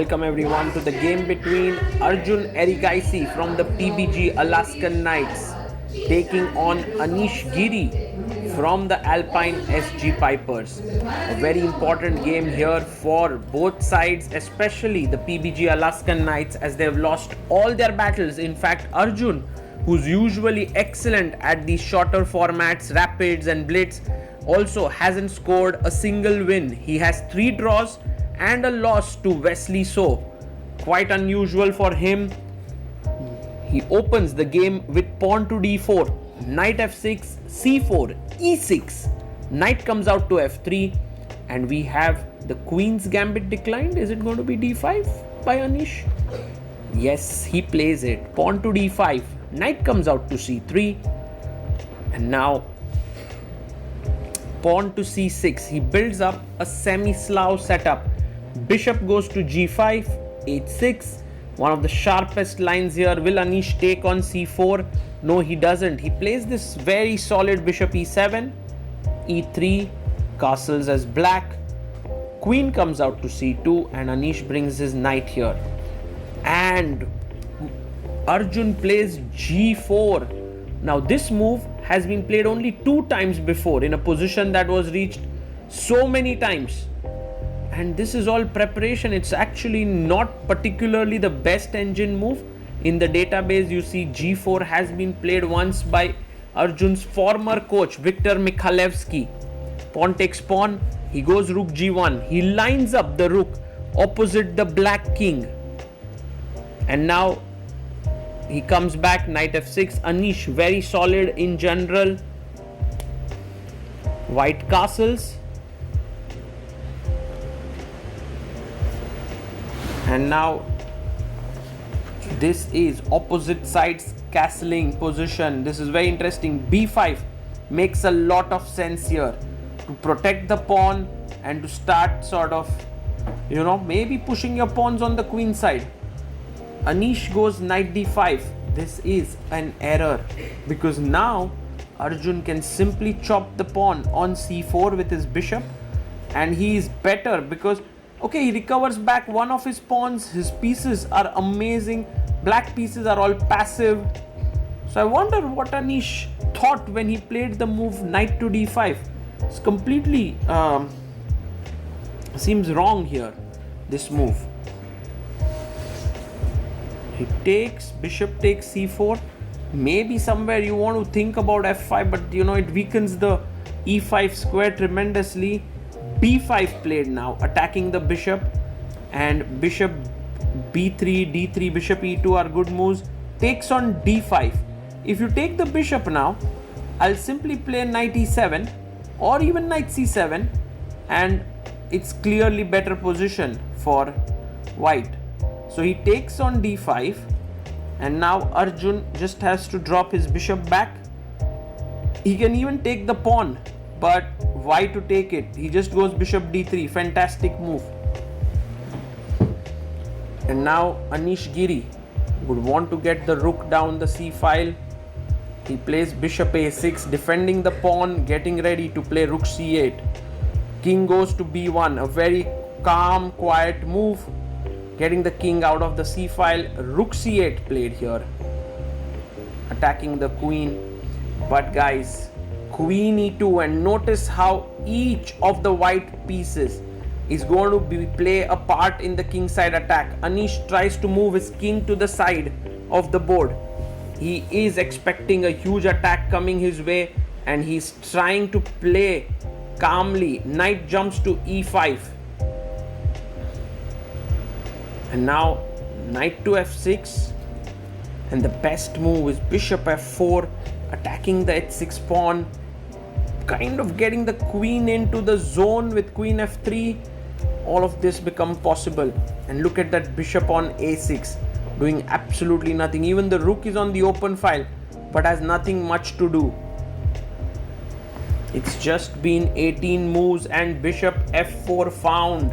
Welcome everyone to the game between Arjun Erigaisi from the PBG Alaskan Knights taking on Anish Giri from the Alpine SG Pipers. A very important game here for both sides, especially the PBG Alaskan Knights, as they have lost all their battles. In fact, Arjun, who's usually excellent at these shorter formats, rapids and blitz, also hasn't scored a single win. He has 3 draws and a loss to Wesley So. Quite unusual for him. He opens the game with pawn to d4, knight f6, c4, e6. Knight comes out to f3, and we have the queen's gambit declined. Is it going to be d5 by Anish? Yes, he plays it. Pawn to d5, knight comes out to c3, and now pawn to c6. He builds up a semi-Slav setup. Bishop goes to g5, h6. One of the sharpest lines here. Will Anish take on c4? No, he doesn't. He plays this very solid bishop e7, e3, castles as black. Queen comes out to c2, and Anish brings his knight here. And Arjun plays g4. Now this move has been played only 2 times before in a position that was reached so many times. And this is all preparation. It's actually not particularly the best engine move. In the database, you see g4 has been played once by Arjun's former coach, Viktor Mikhailevsky. Pawn takes pawn. He goes rook g1. He lines up the rook opposite the black king. And now he comes back, knight f6. Anish very solid in general. White castles. And now this is opposite sides castling position. This is very interesting. b5 makes a lot of sense here to protect the pawn and to start sort of, maybe pushing your pawns on the queen side. Anish goes knight d5. This is an error because now Arjun can simply chop the pawn on c4 with his bishop, and he is better because he recovers back one of his pawns. His pieces are amazing. Black pieces are all passive. So I wonder what Anish thought when he played the move knight to d5. It's completely seems wrong here, this move. He takes, bishop takes c4. Maybe somewhere you want to think about f5, but it weakens the e5 square tremendously. b5 played now, attacking the bishop, and bishop b3, d3, bishop e2 are good moves. Takes on d5. If you take the bishop now, I'll simply play knight e7 or even knight c7, and it's clearly better position for white. So he takes on d5, and now Arjun just has to drop his bishop back. He can even take the pawn, but why to take it? He just goes bishop d3. Fantastic move. And now Anish Giri would want to get the rook down the c file. He plays bishop a6, defending the pawn, getting ready to play rook c8. King goes to b1, a very calm, quiet move, getting the king out of the c file. Rook c8 played here, attacking the queen. But guys, queen e2, and notice how each of the white pieces is going to play a part in the king side attack. Anish tries to move his king to the side of the board. He is expecting a huge attack coming his way, and he's trying to play calmly. Knight jumps to e5, and now knight to f6, and the best move is bishop f4, attacking the h6 pawn, kind of getting the queen into the zone with queen f3. All of this become possible, and look at that bishop on a6 doing absolutely nothing. Even the rook is on the open file but has nothing much to do. It's just been 18 moves and bishop f4 found.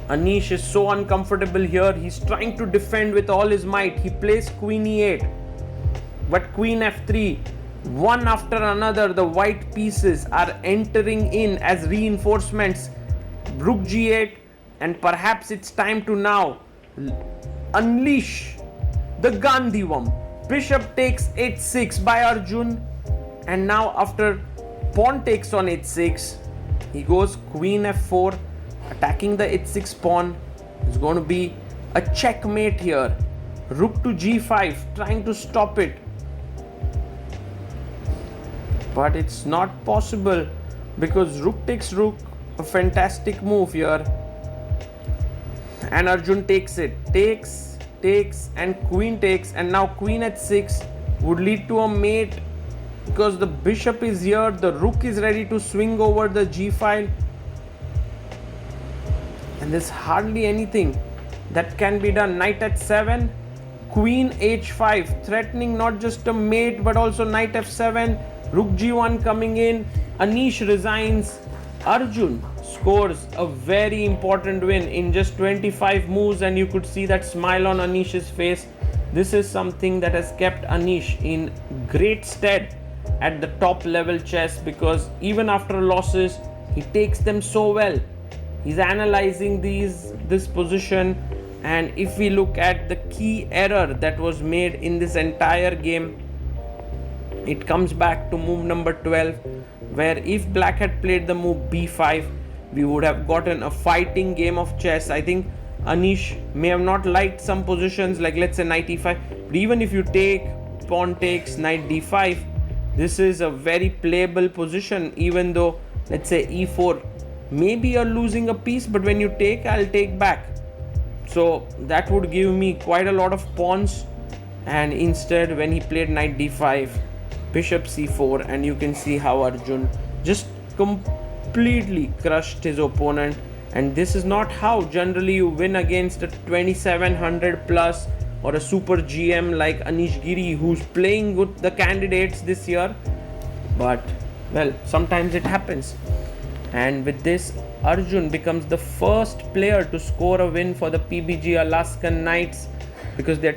Anish is so uncomfortable here. He's trying to defend with all his might. He plays queen e8, but queen f3, one after another, the white pieces are entering in as reinforcements. Rook g8, and perhaps it's time to now unleash the Gandhi worm. Bishop takes h6 by Arjun, and now after pawn takes on h6, he goes queen f4, attacking the h6 pawn. It's going to be a checkmate here. Rook to g5, trying to stop it, but it's not possible because rook takes rook, a fantastic move here, and Arjun takes it, takes, and queen takes, and now queen h6 would lead to a mate because the bishop is here, the rook is ready to swing over the g file, and there's hardly anything that can be done. Knight h7, queen h5, threatening not just a mate but also knight f7, rook g1 coming in. Anish resigns. Arjun scores a very important win in just 25 moves, and you could see that smile on Anish's face. This is something that has kept Anish in great stead at the top level chess, because even after losses he takes them so well. He's analyzing this position, and if we look at the key error that was made in this entire game, it comes back to move number 12, where if black had played the move b5, we would have gotten a fighting game of chess. I think Anish may have not liked some positions, like let's say knight e5, but even if you take pawn takes knight d5, this is a very playable position. Even though let's say e4, maybe you're losing a piece, but when you take, I'll take back, so that would give me quite a lot of pawns. And instead, when he played knight d5, bishop c4, and you can see how Arjun just completely crushed his opponent. And this is not how generally you win against a 2700 plus or a super GM like Anish Giri, who's playing with the candidates this year. But well, sometimes it happens. And with this, Arjun becomes the first player to score a win for the PBG Alaskan Knights, because they're